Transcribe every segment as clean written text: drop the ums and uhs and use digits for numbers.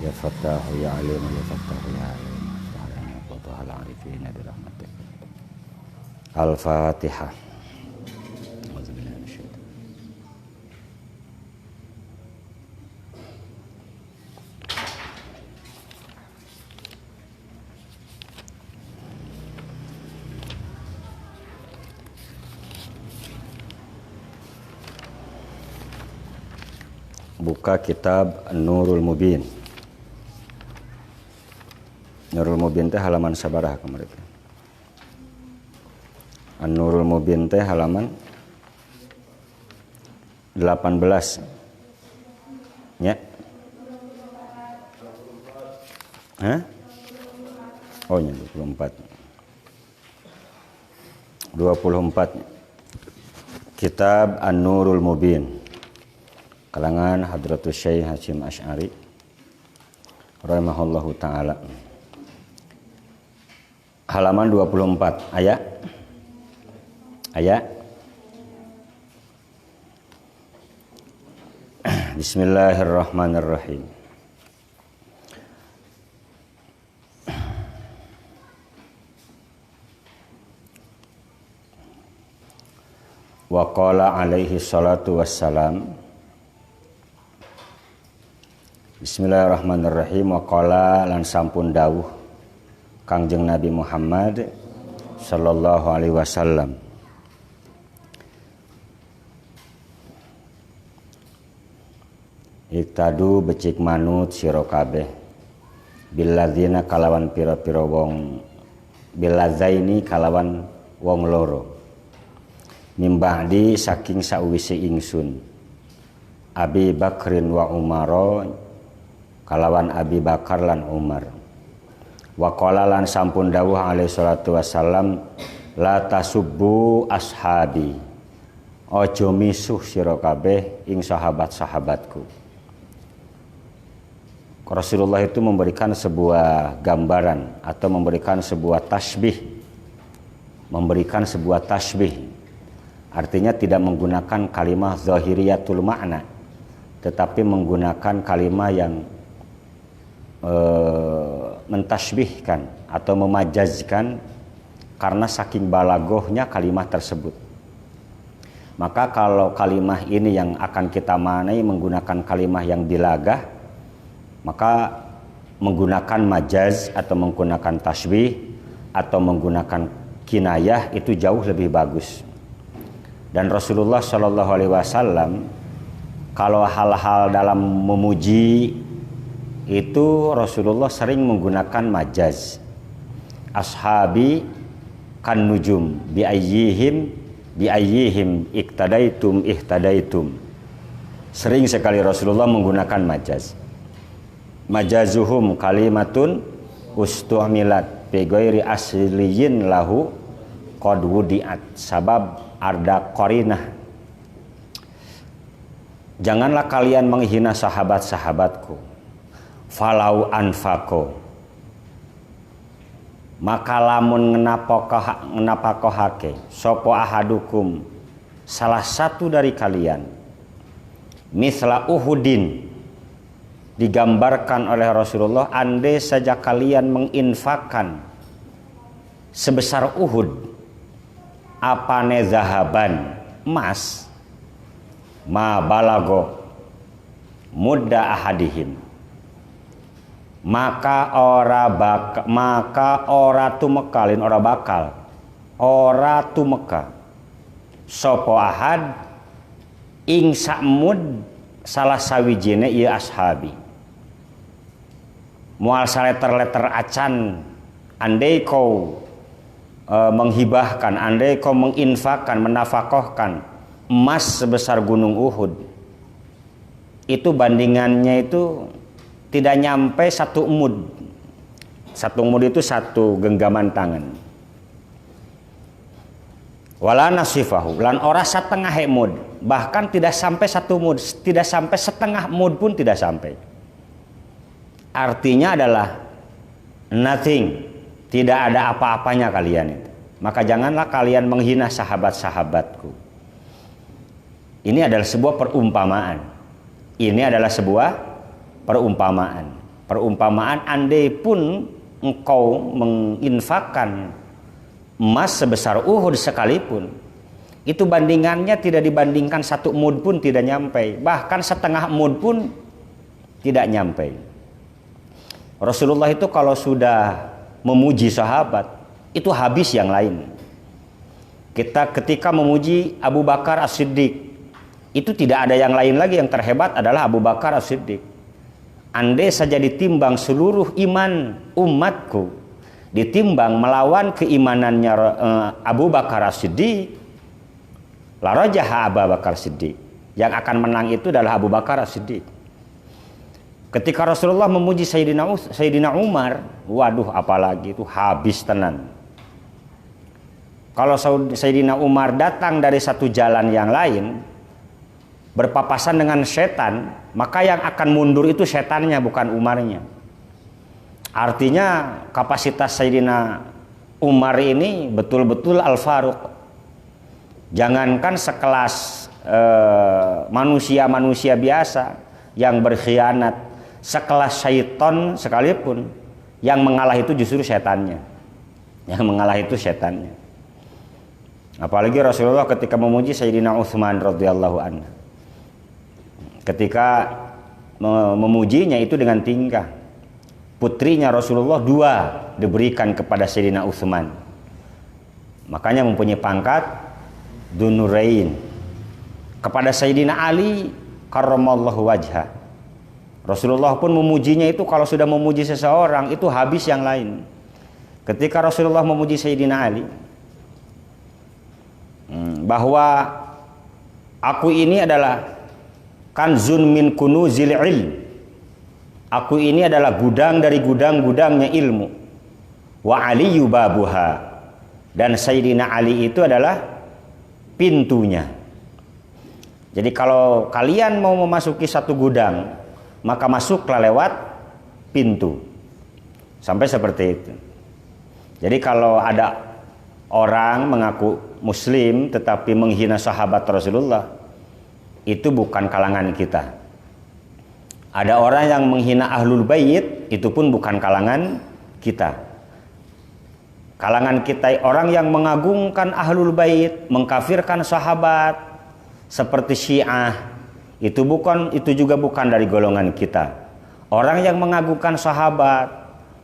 Ya Fattahu ya Alim ya Fattahu ya Alim ya Fattahu al-arifina birahmatik. Al-Fatihah. Buka kitab Nurul Mubin. Nurul Mubin teh halaman sabaraha kemarin. Nurul Mubin teh halaman 18. Ya. Hah? Oh, nya 24. 24. Kitab An-Nurul Mubin. Kalangan Hadratus Syekh Hasyim Asy'ari rahimahullahu taala. Halaman 24 ayat Bismillahirrahmanirrahim. Wa qala alaihi salatu wassalam. Bismillahirrahmanirrahim. Wa qala lan sampun dawuh Kangjeng Nabi Muhammad sallallahu alaihi wasallam. Iktadu becik manut sira kabeh billadzina kalawan pira-pira wong, billadzaini kalawan wong loro, mimba'di saking sauwise ingsun, Abi Bakrin wa Umaro kalawan Abi Bakar lan Umar. Wa qala lan sampun dawuh alaihi salatu wassalam, la tasubbu ashabi, ojo misuh sira kabeh ing sahabat-sahabatku. Rasulullah itu memberikan sebuah gambaran atau memberikan sebuah tasbih, artinya tidak menggunakan kalimah zahiriyatul makna, tetapi menggunakan kalimah yang mentasbihkan atau memajazkan karena saking balagohnya kalimah tersebut. Maka kalau kalimah ini yang akan kita maknai menggunakan kalimah yang dilagah, maka menggunakan majaz atau menggunakan tasbih atau menggunakan kinayah itu jauh lebih bagus. Dan Rasulullah Shallallahu Alaihi Wasallam kalau hal-hal dalam memuji itu Rasulullah sering menggunakan majaz. Ashabi kan nujum bi ayyihim ihtadaitum. Sering sekali Rasulullah menggunakan majaz. Majazuhum kalimatun ustu'milat bi ghairi asliyin lahu qad wudi'at sabab arda qarinah. Janganlah kalian menghina sahabat-sahabatku. Falau anfaqo, maka lamun ngenapakohake sopo ahadukum salah satu dari kalian, misla Uhudin, digambarkan oleh Rasulullah, andai saja kalian menginfakkan sebesar Uhud, apane zahaban, emas, ma balago mudda ahadihim, maka ora tumekalin ora tumeka sopo ahad ing sa'mud salah sawijine ieu ashabi. Mual saleter-leter acan andai kau menghibahkan, andai kau menginfakkan, menafakohkan emas sebesar gunung Uhud, itu bandingannya itu tidak nyampe satu mud. Satu mud itu satu genggaman tangan. Wala nasifahu, lan ora setengah mud, bahkan tidak sampai satu mud, tidak sampai setengah mud pun tidak sampai. Artinya adalah nothing, tidak ada apa-apanya kalian itu. Maka janganlah kalian menghina sahabat-sahabatku. Ini adalah sebuah perumpamaan. Ini adalah sebuah perumpamaan. Perumpamaan, andai pun engkau menginfakkan emas sebesar Uhud sekalipun, itu bandingannya tidak dibandingkan 1 mud pun tidak nyampe, bahkan setengah mud pun tidak nyampe. Rasulullah itu kalau sudah memuji sahabat, itu habis yang lain. Ketika memuji Abu Bakar As-Siddiq, itu tidak ada yang lain lagi, yang terhebat adalah Abu Bakar As-Siddiq. Andai saja ditimbang seluruh iman umatku, ditimbang melawan keimanannya Abu Bakar As-Siddiq, la rajaha Abu Bakar As-Siddiq. Yang akan menang itu adalah Abu Bakar As-Siddiq. Ketika Rasulullah memuji Sayyidina Umar, waduh apalagi itu habis tenan. Kalau Sayyidina Umar datang dari satu jalan yang lain, berpapasan dengan setan, maka yang akan mundur itu setannya, bukan Umarnya. Artinya kapasitas Sayyidina Umar ini betul-betul Al-Faruq. Jangankan sekelas manusia-manusia biasa yang berkhianat, sekelas syaitan sekalipun, yang mengalah itu justru setannya. Yang mengalah itu setannya. Apalagi Rasulullah ketika memuji Sayyidina Utsman radhiyallahu anhu, ketika memujinya itu dengan tingkah. Putrinya Rasulullah 2 diberikan kepada Sayyidina Utsman. Makanya mempunyai pangkat Dzunurain. Kepada Sayyidina Ali karramallahu wajha, Rasulullah pun memujinya itu, kalau sudah memuji seseorang itu habis yang lain. Ketika Rasulullah memuji Sayyidina Ali, bahwa aku ini adalah kanzun min kunuzil ilm, aku ini adalah gudang dari gudang-gudangnya ilmu, wa aliyu babuha, dan Sayyidina Ali itu adalah pintunya. Jadi kalau kalian mau memasuki satu gudang, maka masuklah lewat pintu. Sampai seperti itu. Jadi kalau ada orang mengaku muslim tetapi menghina sahabat Rasulullah, itu bukan kalangan kita. Ada orang yang menghina ahlul bait, itu pun bukan kalangan kita. Kalangan kita orang yang mengagungkan ahlul bait, mengkafirkan sahabat seperti Syiah, itu juga bukan dari golongan kita. Orang yang mengagungkan sahabat,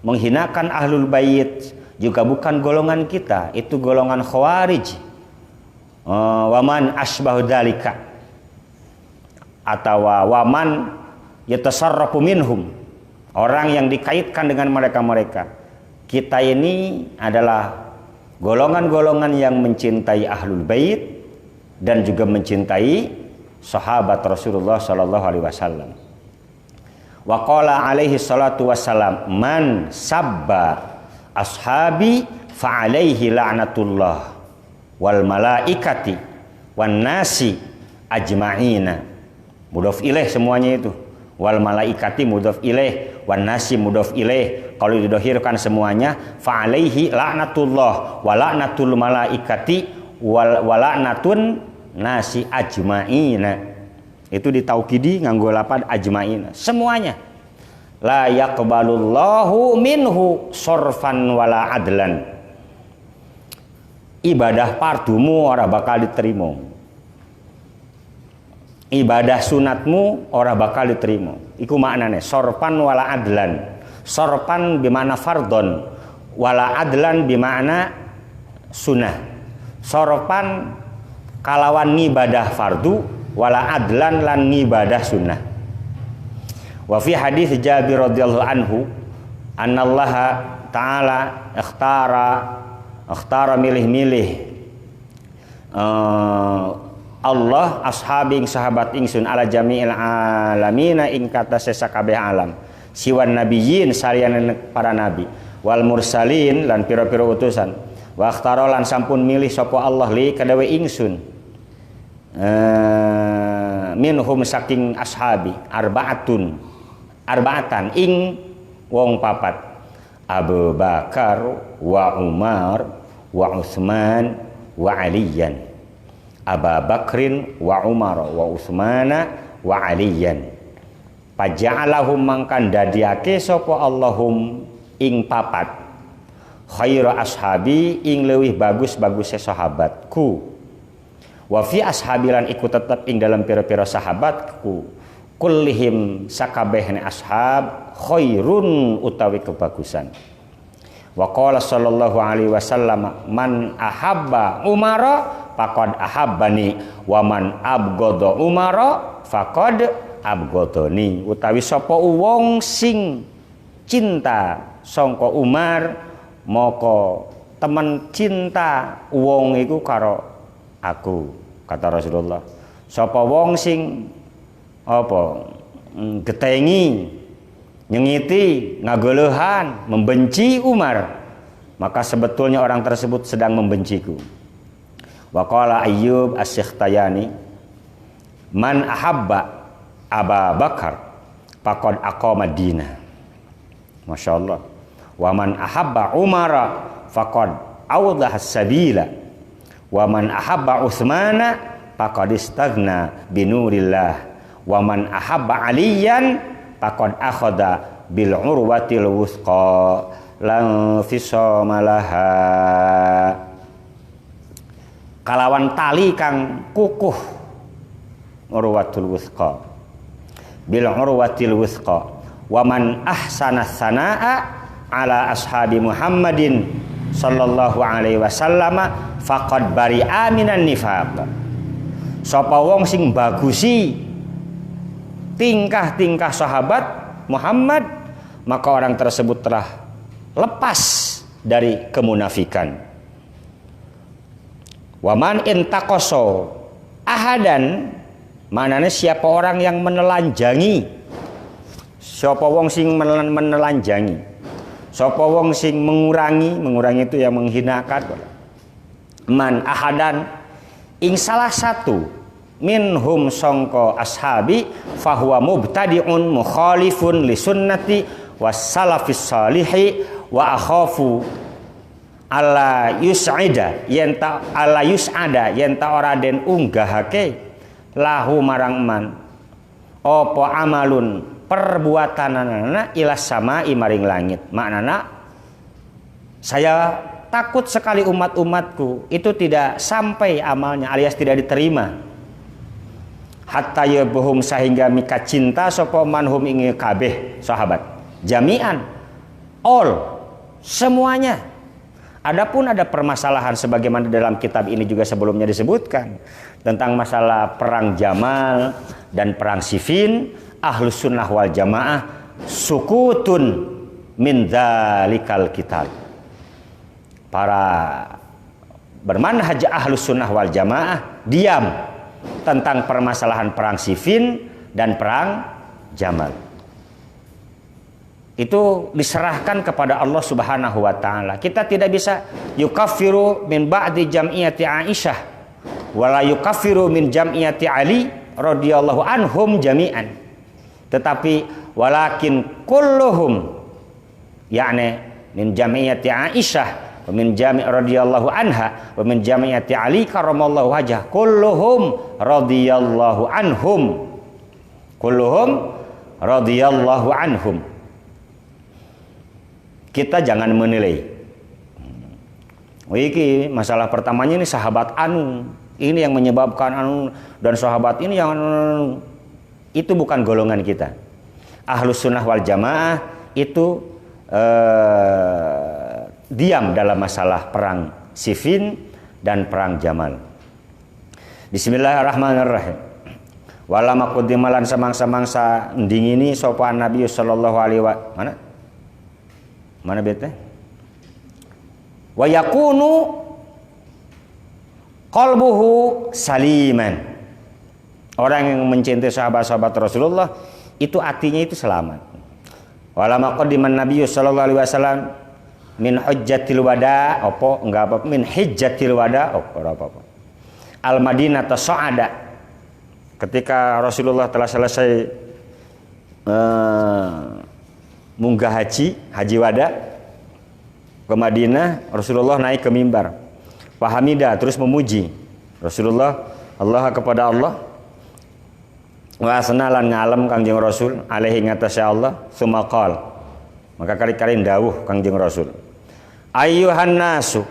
menghinakan ahlul bait juga bukan golongan kita, itu golongan Khawarij. Waman asbahu dzalika, atau waman yatasarrafu minhum, orang yang dikaitkan dengan mereka-mereka. Kita ini adalah golongan-golongan yang mencintai ahlul bait dan juga mencintai sahabat Rasulullah sallallahu alaihi wasallam. Wa qala alaihi salatu wassalam, man sabba ashabi fa alaihi la'natullah wal malaikati wan nasi ajma'ina. Mudhaf ilaih semuanya itu. Wal malaikati mudhaf ilaih, wan nasi mudhaf ilaih. Kalau didhahirkan semuanya, fa alaihi la'natullah wa la'natul malaikati wa la'natun nasi ajma'ina. Itu ditaukidi nganggo lapad ajma'ina. Semuanya. La yaqbalullahu minhu sorfan wala adlan. Ibadah pardumu ora bakal diterima. Ibadah sunatmu ora bakal diterima. Iku maknane sorfan wala adlan. Sorfan bimana fardon, wala adlan bimana sunnah. Sorfan kalawan ibadah fardu, wala adlan lan ibadah sunnah. Wa fi hadis Jabir radhiyallahu anhu, annallaha ta'ala ikhtara milih-milih Allah ashabing sahabat ingsun ala jami'il alamina ing kata sesakabeh alam, siwan nabiyyin saliyan para nabi, wal mursalin lan pira-pira utusan, wa ikhtara lan sampun milih sapa Allah li kadawe ingsun minhum saking ashabi arba'atan ing wong papat, Abu Bakar wa Umar wa Utsman wa Aliyan. Abu Bakrin wa Umar wa Utsmana wa Aliyan. Paja'alahum mangkan dadiake sapa Allahum ing papat khairu ashabi ing leuwih bagus-baguse sahabatku. Wa fi ashabilan iku tetep ing dalam pira-pira sahabatku kullihim sakabehne ashab khairun utawi kebagusan. Wa qala sallallahu alaihi wasallam man ahabba umara faqad ahabbani wa man abghadha umara faqad abgodoni. Utawi sapa wong sing cinta sangka Umar maka temen cinta wong iku karo aku, kata Rasulullah. Sapa wong sing apa getengi, nyengiti, ngagelehan, membenci Umar, maka sebetulnya orang tersebut sedang membenciku. Wa qala Ayyub As-Sikhtayani man ahabba Aba Bakar faqad aqama dina. Masya Allah. Wa man ahabba Umara faqad awdaha sabila. Wa man ahabba Utsmana faqad istaghna binurillah. Wa man ahabba Aliyan faqad akhadha bil urwatil wuthqa lan fisama laha. Kalawan tali kang kukuh urwatul wuthqa bil urwatil wuthqa. Wa man ahsana sanaa ala ashabi Muhammadin sallallahu alaihi wasallam faqad bari'a minan nifaq. Sapa wong sing bagusi tingkah-tingkah sahabat Muhammad, maka orang tersebut telah lepas dari kemunafikan. Wa man intaqasa ahadan, manane siapa orang yang menelanjangi, siapa wong sing menelanjangi, siapa wong sing mengurangi itu yang menghinakan, man ahadan ing salah satu minhum sangka ashabi fahuwa mubtadi'un mukhalifun li sunnati was salafis salihi wa akhafu ala yus'ida yenta ala yus'ada yenta ora den unggahake lahu marang man apa amalun perbuatanana ilas sama maring langit. Maknana saya takut sekali umat-umatku itu tidak sampai amalnya alias tidak diterima. Hatta yabuhum sehingga mika cinta sapa manhum ing kabeh sahabat jami'an all semuanya. Adapun ada permasalahan sebagaimana dalam kitab ini juga sebelumnya disebutkan tentang masalah perang Jamal dan perang Siffin, Ahlus Sunnah wal Jamaah sukutun min dzalikal qital. Para bermanhaj Ahlus Sunnah wal Jamaah diam tentang permasalahan perang Siffin dan perang Jamal. Itu diserahkan kepada Allah Subhanahu wa taala. Kita tidak bisa yukaffiru min ba'di jam'iyati Aisyah wala yukaffiru min jam'iyati Ali radhiyallahu anhum jami'an. Tetapi walakin kulluhum yakni min jam'iyati Aisyah wa min jami' radhiyallahu anha wa min jam'iyati Ali karramallahu wajhah kulluhum radhiyallahu anhum. Kulluhum radhiyallahu anhum. Kita jangan menilai. Iki masalah pertamanya ini sahabat anu, ini yang menyebabkan anu dan sahabat ini yang anu. Itu bukan golongan kita. Ahlus Sunnah wal Jamaah itu diam dalam masalah perang Siffin dan perang Jamal. Bismillahirrahmanirrahim. Walama kudimalan samangsa-mangsa ndingini sopan Nabi sallallahu alaihi wasallam. Mana bete? Wa yakunu qalbuhu saliman. Orang yang mencintai sahabat-sahabat Rasulullah itu hatinya itu selamat. Walama qadiman Nabi sallallahu alaihi wasallam min hujjatil wada apa enggak apa min hijjatil wada apa. Al Madinah tasa'ada. Ketika Rasulullah telah selesai munggah haji wada ke Madinah, Rasulullah naik ke mimbar. Fahamidah terus memuji Rasulullah Allah kepada Allah. Wa asnalan ngalem Kangjeng Rasul alaihi ngatasé Allah sumaqal. Maka kali-kali dawuh Kangjeng Rasul. Ayyuhan nasu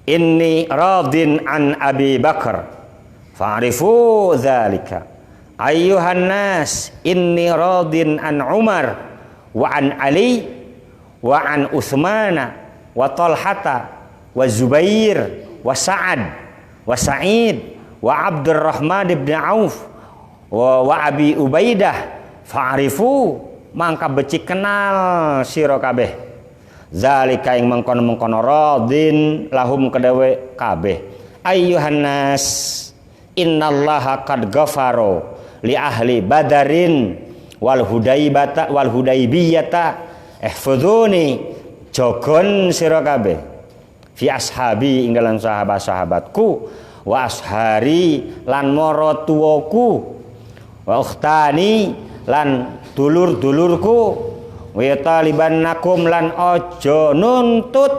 inni radin an Abi Bakar fa'rifu dzalika. Ayyuhan nas inni radin an Umar wa an Ali wa an Utsmana wa Talhata wa Zubair wa Sa'ad wa Sa'id wa Abdurrahman ibn Auf wa Abi Ubaidah fa'rifu mangka becik kenal sira kabeh zalika ing mengkono-mengkono radin lahum kedewe kabeh. Ayyuhan nas innallaha qad ghafara li ahli badarin wal hudaybiyata ihfuduni jogon sira kabeh fi ashabi ing dalam sahabat-sahabatku wa ashari lan maratuwaku wa ukhtani lan dulur-dulurku wa talibannakum lan aja nuntut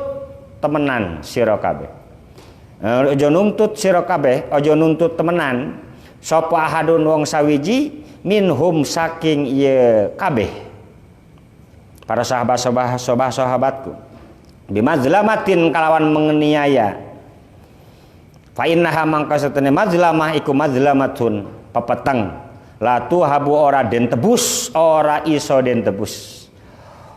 temenan sira kabeh. Aja nuntut sira kabeh, aja nuntut temenan sapa ahadun wong sawiji minhum saking ye kabeh para sahabatku bimazlamatin kalawan menganiaya fa innaha mangka satene mazlamah iku mazlamatun pepeteng latu habu ora den tebus ora iso den tebus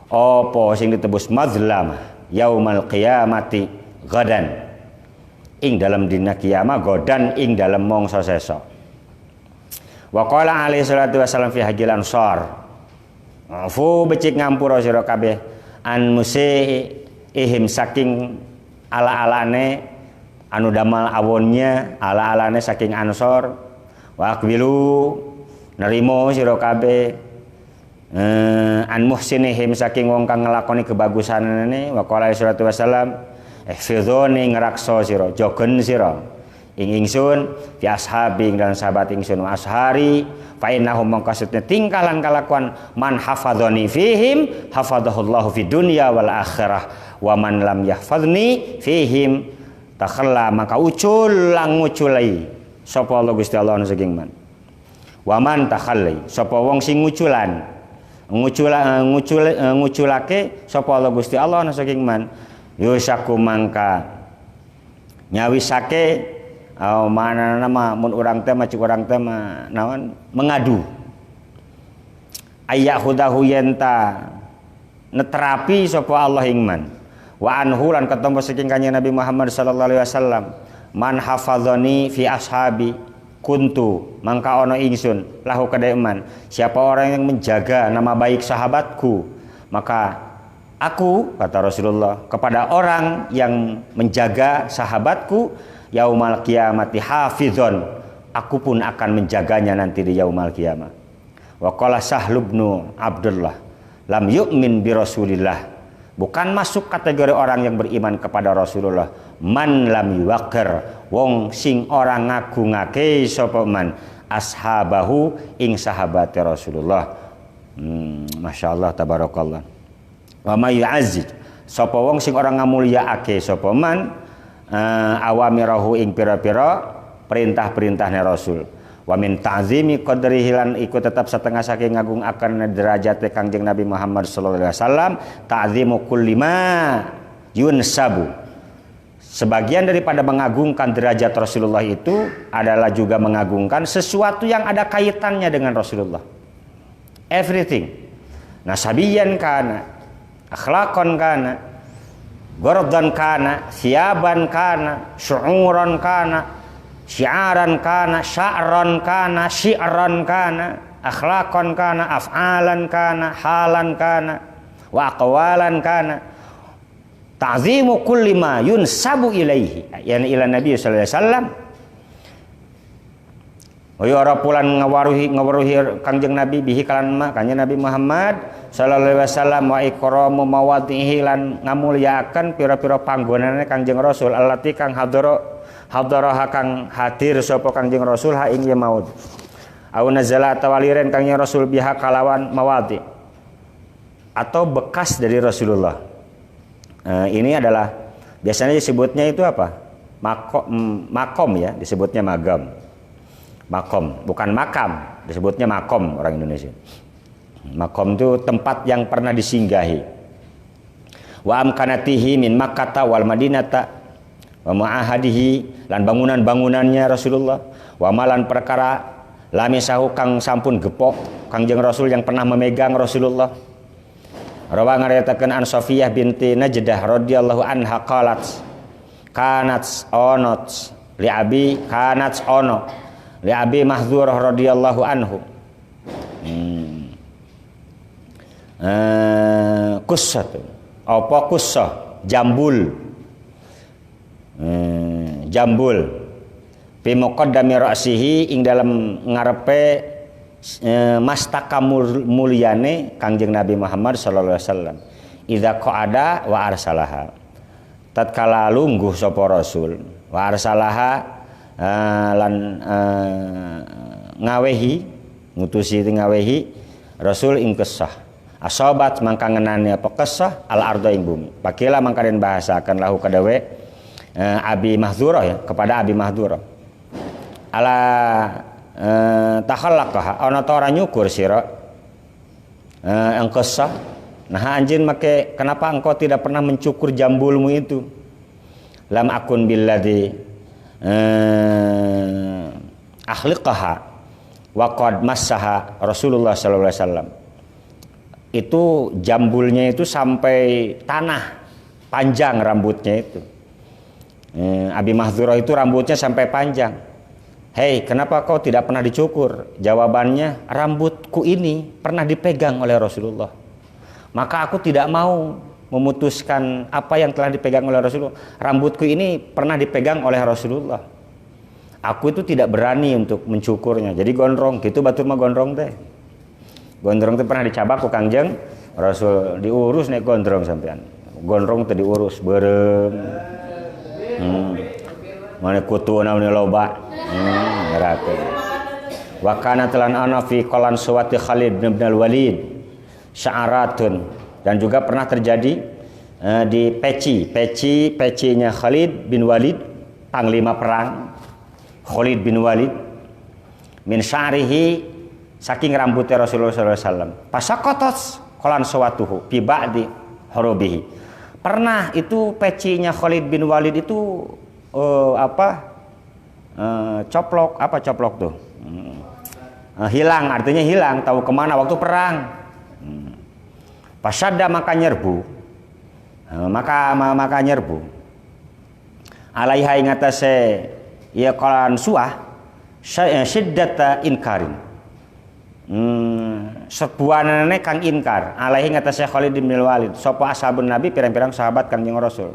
apa sing ditebus mazlamah yaumal qiyamati gadan ing dalam dina kiamat godan ing dalam mangsa sesa. Wa qala alaihi salatu wasallam fi hajil ansar afu becik ngampura sira kabeh an ihim saking ala-alane anu damal awonnya ala-alane saking ansor wa aqbilu nerimo sira kabeh an muhsinihim saking wong kang nglakoni kebagusanane wa qala sallallahu wasallam ihfizuni ngrakso sira jogen sira ing ingsun fi ashabi dan sahabat ingsun ashari fa innahum mangkasutna tingkalan kalakuan man hafadzani fihim hafadzahullahu fid dunya wal akhirah wa man lam yahfazni fihim takhalla maka ucul lang nguculai sapa Allah Gusti Allah saking man. Waman takhalli sapa wong sing nguculake sapa Allah Gusti Allah saking man yusaku mangka nyawisake mana nama mun urang teh macik urang teh naon mengadu ayyahudahu yenta neterapi sapa Allah ing man wa anhu lan ketemu saking kanjeng Nabi Muhammad sallallahu alaihi wasallam man hafadzani fi ashabi kuntu mangka ono ingsun lahu kadaiman siapa orang yang menjaga nama baik sahabatku maka aku kata Rasulullah kepada orang yang menjaga sahabatku yaumal qiyamati hafizon aku pun akan menjaganya nanti di yaumal qiyamah. Wa qala Sahl bin Abdullah lam yu'min bi Rasulillah bukan masuk kategori orang yang beriman kepada Rasulullah man lam yuwaqir wong sing orang ngagungake sapa man ashabahu ing sahabate Rasulullah. Masyaallah tabarakallah. Wa may yu'azzij sapa wong sing orang ngamulyaake sapa man awamirahu ing pira-pira perintah-perintahnya Rasul. Wa min ta'zimi qadrihi lan iku tetap setengah saking ngagung akan derajate Kangjeng Nabi Muhammad sallallahu alaihi wasallam ta'zimu kulli ma yunsabu. Sebagian daripada mengagungkan derajat Rasulullah itu adalah juga mengagungkan sesuatu yang ada kaitannya dengan Rasulullah. Everything. Nasabiyan kana, akhlaqan kana, gordan kana, siaban kana, syu'uran kana, syiaran kana, sya'ran kana, syi'ran kana, akhlaqan kana, af'alan kana, halan kana, wa aqwalan kana. Ta'zimu kulli ma yunsabu ilaihi yani ila Nabi sallallahu alaihi wasallam. Wa ora pulan ngawaruhi Kangjeng Nabi bihi kalan Kanjeng Nabi Muhammad sallallahu alaihi wasallam wa ikramu mawadhihi lan ngamulyaaken pira-pira panggonane Kanjeng Rasul allati kang hadara kang hadir sapa Kanjeng Rasul ha ing maud. Au nazala tawaliren Kanjeng Rasul biha kalawan mawadhi atau bekas dari Rasulullah. Ini adalah biasanya disebutnya itu apa? Makom ya, disebutnya magam. Makom, bukan makam, disebutnya makom orang Indonesia. Makom itu tempat yang pernah disinggahi. Wa amkanatihi min Makkah wal Madinata wa ma'ahadihi, lan bangunan-bangunannya Rasulullah, wa malan perkara lamisahu kang sampun gepok Kangjeng Rasul yang pernah memegang Rasulullah. Rawa ngariatakeun an Safiyah binti Najdah radhiyallahu anha qalat kanat onot li abi kanat ono li abi Mahdzurah radhiyallahu anhu. Kussah apa kussah jambul fi muqaddami ra'sihi ing dalam ngarepe mastaka mulyane Kangjeng Nabi Muhammad sallallahu alaihi wasallam idza qa'ada wa arsalaha tatkala lungguh sapa Rasul wa arsalaha lan ngawehi ngutusi ngawehi Rasul ing kesah asobat mangka ngenani apa kesah al ardo ing bumi pakila mangka den bahasakeun lahu kadawe Abi Mahdzurah ya kepada Abi Mahdzurah ala takhallaqah ana ta ora nyukur sira engkau sah nah anjeun make kenapa engkau tidak pernah mencukur jambulmu itu lam akun billadzi akhliqaha wa qad massaha Rasulullah sallallahu alaihi wasallam itu jambulnya itu sampai tanah panjang rambutnya itu. Abi Mahdzurah itu rambutnya sampai panjang. Hei, kenapa kau tidak pernah dicukur? Jawabannya, rambutku ini pernah dipegang oleh Rasulullah. Maka aku tidak mau memutuskan apa yang telah dipegang oleh Rasulullah. Rambutku ini pernah dipegang oleh Rasulullah. Aku itu tidak berani untuk mencukurnya. Jadi gondrong, gitu batur mah gondrong teh. Gondrong itu pernah dicabak ku Kangjeng Rasul, diurus nek gondrong sampean. Gondrong teh diurus berem. Mana kutuna ini loba. Ngerakeun. Wa kana talan ana fi qalan suwati Khalid bin Walid sya'aratun, dan juga pernah terjadi di pecinya Khalid bin Walid, panglima perang Khalid bin Walid, min sya'rihi saking rambutnya Rasulullah SAW. Pasakotos kolan suwatuhu fi ba'di hurubihi. Pernah itu pecinya Khalid bin Walid itu coplok, apa coplok tuh? Hilang, artinya hilang, tahu kemana waktu perang. Pasyadda maka nyerbu, maka nyerbu. Alaiha ing atase ya kolan suah syiddata inkarin. Serbuanane kang inkar alaihi ngatasé Khalid bin Walid sapa ashabun Nabi pirang-pirang sahabat Kanjeng Rasul.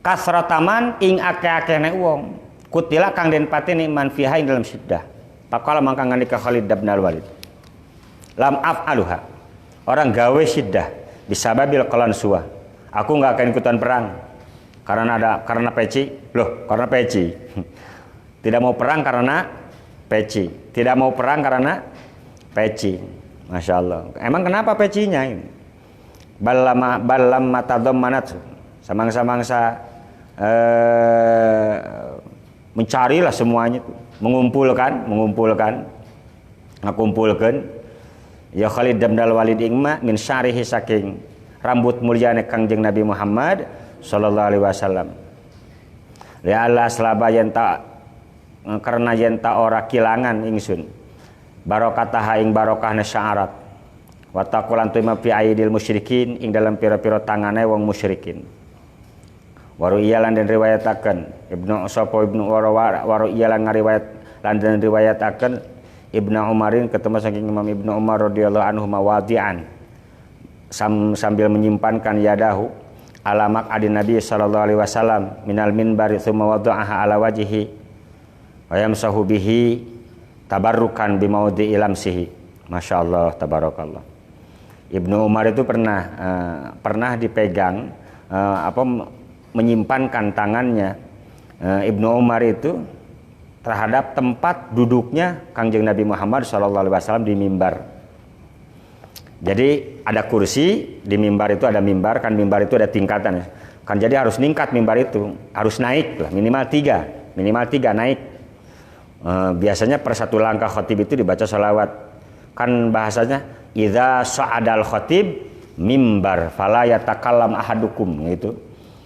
Kasrataman ing akeh-akehne wong kutila kang den pateni man fiha ing dalam syiddah. Pakala mangka ngandika Khalid bin Walid lam af'aluha, orang gawe syiddah bisababil qalan suwa, aku enggak akan ikutan perang karena peci. Loh, karena peci. Tidak mau perang karena peci. Tidak mau perang karena peci. Masya Allah. Emang kenapa pecinya ini? Balam matadammanat. Samangsa mencarilah semuanya itu. Mengumpulkan. Ya Khalid bin Walid ingma min syarihi saking rambut mulyane Kangjeng Nabi Muhammad sallallahu alaihi wasallam. Ya Allah selaba yenta karena yenta ora kilangan ingsun barokatah ing barokahna sya'arat wa taqulan tuima fi aidil musyrikin ing dalam pira-pira tangane wong musyrikin. Waru iyalan dan riwayataken Ibnu Sapa Ibnu waru iyalan ngariwayat lan den riwayataken Ibnu Umarin ketemu saking Imam Ibnu Umar radhiyallahu anhu mawadi'an sambil menyimpankan yadahu alamak adin Nabi sallallahu alaihi wasallam minal minbari tsumma wada'aha ala wajhihi wa yamsahu bihi tabarrukan bi maudhi ilamsihi. Masyaallah tabarakallah. Ibnu Umar itu pernah dipegang menyimpankan tangannya Ibnu Umar itu terhadap tempat duduknya Kangjeng Nabi Muhammad sallallahu alaihi wasallam di mimbar. Jadi ada kursi, di mimbar itu ada mimbar, kan mimbar itu ada tingkatan ya. Kan jadi harus ningkat mimbar itu, harus naik lah, minimal tiga naik. Biasanya per satu langkah khotib itu dibaca sholawat. Kan bahasanya idza sa'adal khotib mimbar fala yatakallam ahadukum gitu.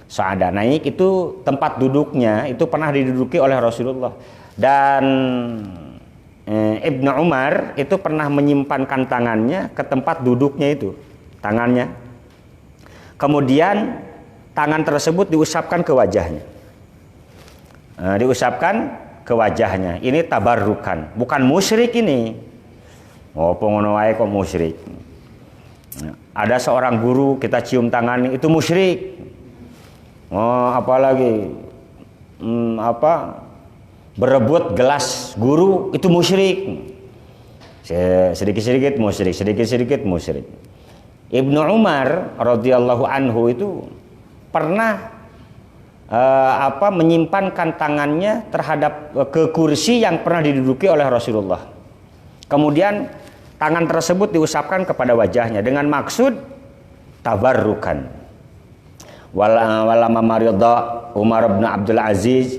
Sa'ada naik itu tempat duduknya itu pernah diduduki oleh Rasulullah. Dan Ibnu Umar itu pernah menyimpankan tangannya ke tempat duduknya itu, tangannya. Kemudian tangan tersebut diusapkan ke wajahnya. Diusapkan ke wajahnya. Ini tabarrukan, bukan musyrik ini. Oh, pengono wae kok musyrik. Ada seorang guru kita cium tangan itu musyrik. Oh, apalagi berebut gelas guru itu musyrik. Sedikit-sedikit musyrik. Ibnu Umar radhiyallahu anhu itu pernah menyimpankan tangannya terhadap ke kursi yang pernah diduduki oleh Rasulullah. Kemudian tangan tersebut diusapkan kepada wajahnya dengan maksud tabarrukan. Walama maridha Umar bin Abdul Aziz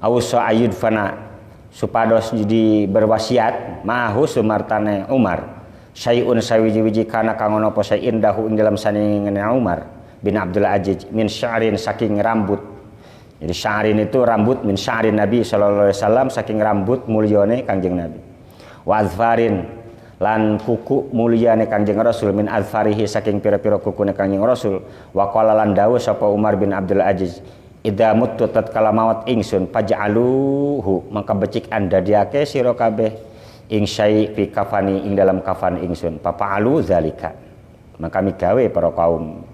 ausa ayud fana supados jadi berwasiat mahu sumartane Umar syai'un sawiji-wiji kana kang ana apa syai'in dahu ing dalam saningene Umar bin Abdul Aziz min sya'rin saking rambut. Jadi sya'rin itu rambut, min sya'rin Nabi sallallahu alaihi wasallam saking rambut mulyane Kanjeng Nabi. Wa azfarin lan kuku mulyane Kanjeng Rasul min azfarihi saking pira-pira kukune Kanjeng Rasul. Wa qala lan dawuh sapa Umar bin Abdul Aziz idza muttu tatkala maut ingsun faj'aluhu maka becik anda diake sira kabeh ing syai fi kafani ing dalam kafan ingsun papa'alu zalika maka migawe para kaum.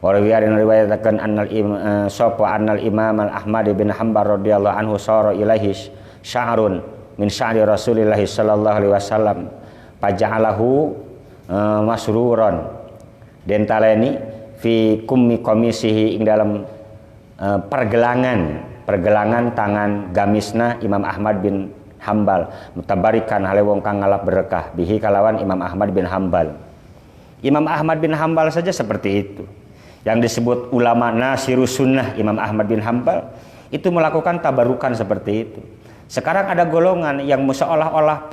Warawiyarin riwayataken annal imam al Ahmad bin Hanbal radhiyallahu anhu sara ilaihi sya'run min sya'ri Rasulillah sallallahu alaihi wasallam faja'alahu masruran den taleni fi kummi qamisihi ing dalam pergelangan tangan gamisna Imam Ahmad bin Hanbal mutabarikan hale wong kang ngalap berkah bihi kalawan Imam Ahmad bin Hanbal. Imam Ahmad bin Hanbal saja seperti itu. Yang disebut ulama nasirus sunnah Imam Ahmad bin Hanbal itu melakukan tabarukan seperti itu. Sekarang ada golongan yang seolah-olah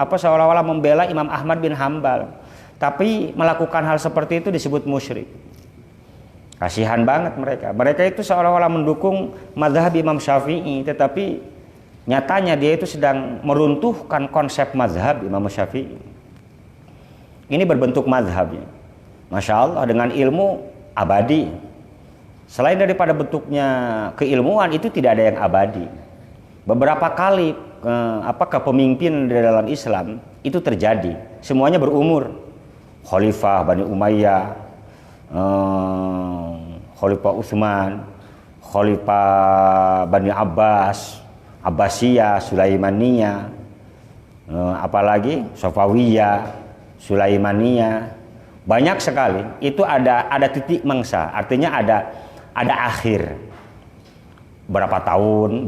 seolah-olah membela Imam Ahmad bin Hanbal, tapi melakukan hal seperti itu disebut musyrik. Kasihan banget mereka. Mereka itu seolah-olah mendukung mazhab Imam Syafi'i, tetapi nyatanya dia itu sedang meruntuhkan konsep mazhab Imam Syafi'i. Ini berbentuk mazhabnya. Masya Allah, dengan ilmu abadi. Selain daripada bentuknya keilmuan, itu tidak ada yang abadi. Beberapa kali kepemimpinan di dalam Islam itu terjadi. Semuanya berumur. Khalifah Bani Umayyah, Khalifah Utsman, Khalifah Bani Abbas, Abbasiyah, Sulaimaniyah, apalagi Safawiyah, Sulaimaniyah, banyak sekali. Itu ada titik mangsa, artinya ada akhir. Berapa tahun.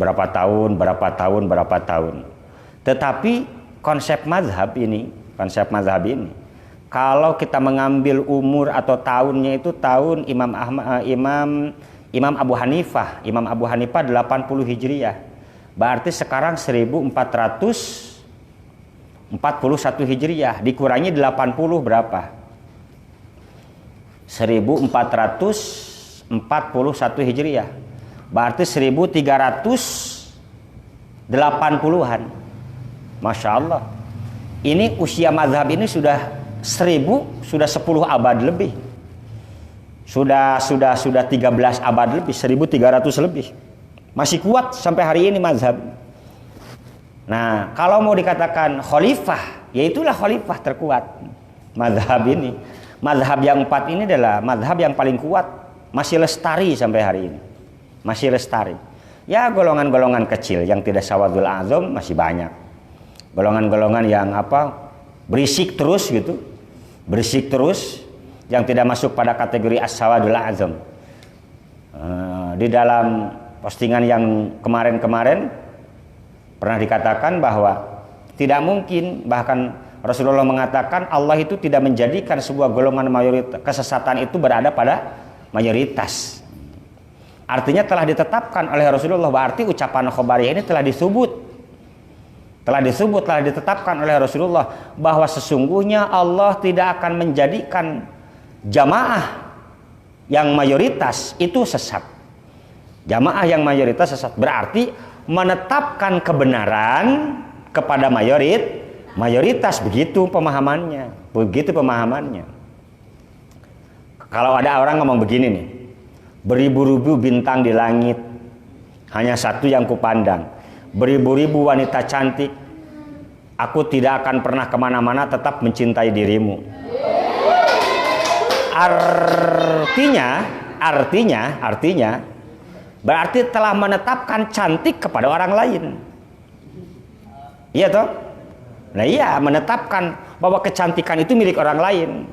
Tetapi konsep mazhab ini, kalau kita mengambil umur atau tahunnya itu tahun Imam Abu Hanifah. Imam Abu Hanifah 80 Hijriah. Berarti sekarang 1441 Hijriah dikurangi 80 berapa? 1441 Hijriah. Berarti 1380-an. Masya Allah. Ini usia mazhab ini sudah 1000, sudah 10 abad lebih. Sudah 13 abad lebih, 1300 lebih. Masih kuat sampai hari ini mazhab. Nah, kalau mau dikatakan khalifah, ya itulah khalifah terkuat. Mazhab ini. Mazhab yang 4 ini adalah mazhab yang paling kuat, masih lestari sampai hari ini. Masih lestari. Ya, golongan-golongan kecil yang tidak sawadul azam masih banyak. Golongan-golongan yang berisik terus gitu. Berisik terus yang tidak masuk pada kategori as-sawadul azam. Di dalam postingan yang kemarin-kemarin pernah dikatakan bahwa tidak mungkin, bahkan Rasulullah mengatakan Allah itu tidak menjadikan sebuah golongan mayoritas kesesatan itu berada pada mayoritas. Artinya telah ditetapkan oleh Rasulullah, berarti ucapan khobariyah ini telah ditetapkan oleh Rasulullah bahwa sesungguhnya Allah tidak akan menjadikan jamaah yang mayoritas itu sesat. Jamaah yang mayoritas sesat berarti menetapkan kebenaran kepada mayoritas, begitu pemahamannya. Kalau ada orang ngomong begini nih, beribu-ribu bintang di langit, hanya satu yang kupandang, beribu-ribu wanita cantik, aku tidak akan pernah kemana-mana, tetap mencintai dirimu. Artinya berarti telah menetapkan cantik kepada orang lain. Iya toh? Nah iya, menetapkan bahwa kecantikan itu milik orang lain.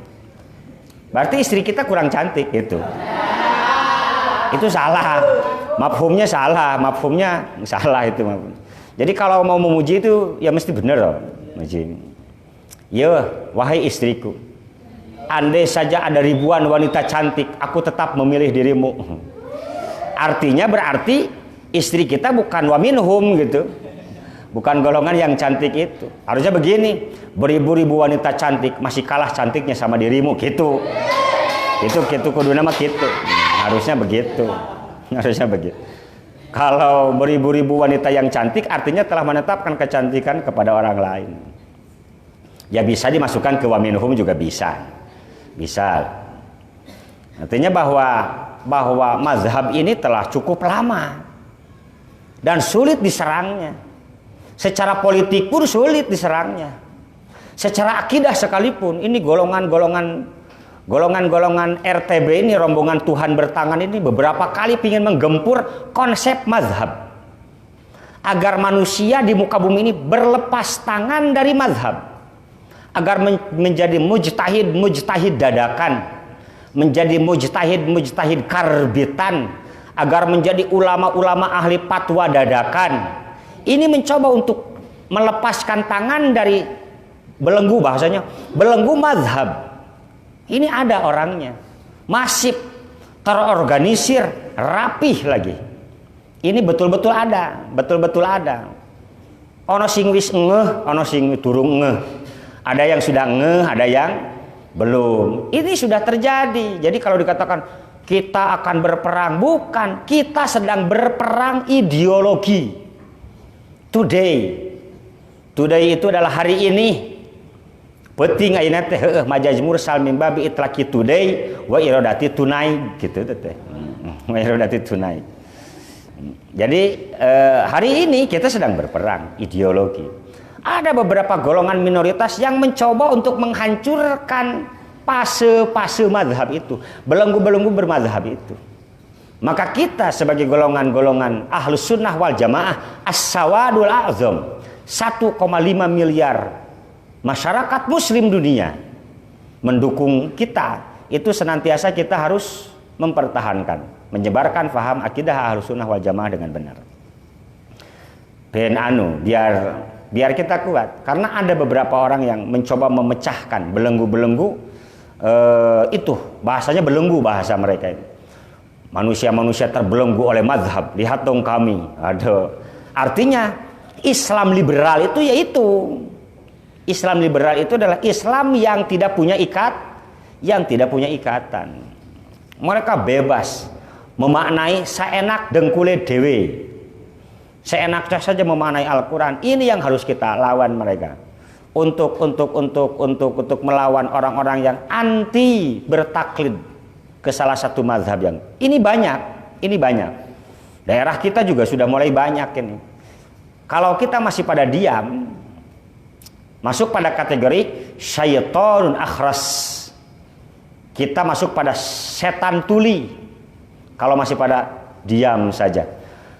Berarti istri kita kurang cantik gitu. Itu salah. Mafhumnya salah itu. Jadi kalau mau memuji itu ya mesti benar loh. Ya, wahai istriku, andai saja ada ribuan wanita cantik, aku tetap memilih dirimu. Artinya berarti istri kita bukan waminhum gitu. Bukan golongan yang cantik itu. Harusnya begini, beribu-ribu wanita cantik masih kalah cantiknya sama dirimu gitu. Itu kudu nama gitu. Harusnya begitu. Kalau beribu-ribu wanita yang cantik artinya telah menetapkan kecantikan kepada orang lain. Ya bisa dimasukkan ke waminhum juga bisa. Artinya bahwa mazhab ini telah cukup lama dan sulit diserangnya. Secara politik pun sulit diserangnya. Secara akidah sekalipun, ini golongan RTB ini, rombongan Tuhan bertangan ini beberapa kali ingin menggempur konsep mazhab. Agar manusia di muka bumi ini berlepas tangan dari mazhab. Agar menjadi mujtahid dadakan. Menjadi mujtahid karbitan. Agar menjadi ulama-ulama ahli fatwa dadakan. Ini mencoba untuk melepaskan tangan dari belenggu, bahasanya belenggu mazhab. Ini ada orangnya, masif, terorganisir, rapih lagi. Ini betul-betul ada. Ono sing wis ngeh, ono sing durung ngeh. Ada yang sudah ngeh, ada yang belum. Ini sudah terjadi. Jadi kalau dikatakan kita akan berperang, bukan, kita sedang berperang ideologi. Today itu adalah hari ini. Penting ayeuna teh majaz mursal min babi itlaqi today wa iradati tunai gitu teh. Wa iradati tunai. Jadi hari ini kita sedang berperang ideologi. Ada beberapa golongan minoritas yang mencoba untuk menghancurkan fase mazhab itu, belenggu-belenggu bermazhab itu. Maka kita sebagai golongan-golongan ahlus sunnah wal jamaah as-sawadul a'zam, 1,5 miliar masyarakat muslim dunia mendukung kita, itu senantiasa kita harus mempertahankan, menyebarkan faham akidah ahlus sunnah wal jamaah dengan benar. Biar kita kuat, karena ada beberapa orang yang mencoba memecahkan belenggu-belenggu itu, bahasanya belenggu bahasa mereka itu. Manusia-manusia terbelenggu oleh mazhab. Lihat dong kami. Ada. Artinya Islam liberal itu yaitu. Islam liberal itu adalah Islam yang tidak punya ikatan. Mereka bebas memaknai saenak dengkule dewe. Seenaknya saja memaknai Al-Quran. Ini yang harus kita lawan mereka. Untuk melawan orang-orang yang anti bertaklid ke salah satu mazhab yang ini banyak. Daerah kita juga sudah mulai banyak ini. Kalau kita masih pada diam, masuk pada kategori syaitonun akhras. Kita masuk pada setan tuli. Kalau masih pada diam saja.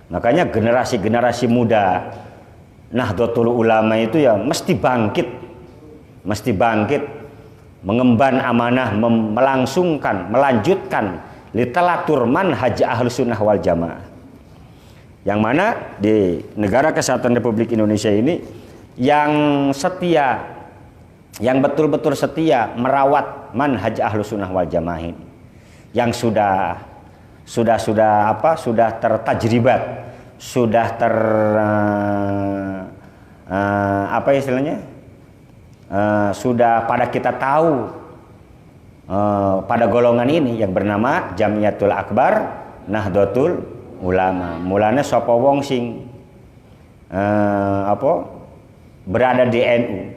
Makanya generasi-generasi muda Nahdlatul Ulama itu ya mesti bangkit. Mengemban amanah, melanjutkan literatur manhaj ahlus sunnah wal jamaah. Yang mana di negara kesatuan Republik Indonesia ini yang setia yang betul-betul setia merawat manhaj Ahlus Sunnah wal Jamaah, yang sudah tertajribat, sudah sudah pada kita tahu pada golongan ini yang bernama Jamiatul Akbar Nahdlatul Ulama. Mulanya sapa wong sing berada di NU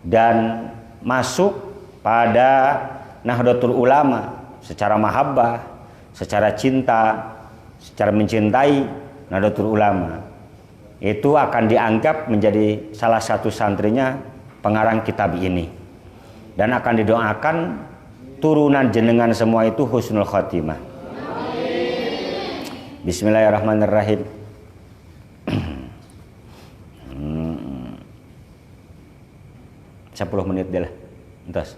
dan masuk pada Nahdlatul Ulama secara mahabbah, secara cinta, secara mencintai Nahdlatul Ulama, itu akan dianggap menjadi salah satu santrinya pengarang kitab ini, dan akan didoakan turunan jenengan semua itu husnul khotimah. Bismillahirrahmanirrahim. 10 menit deh lah. Entas.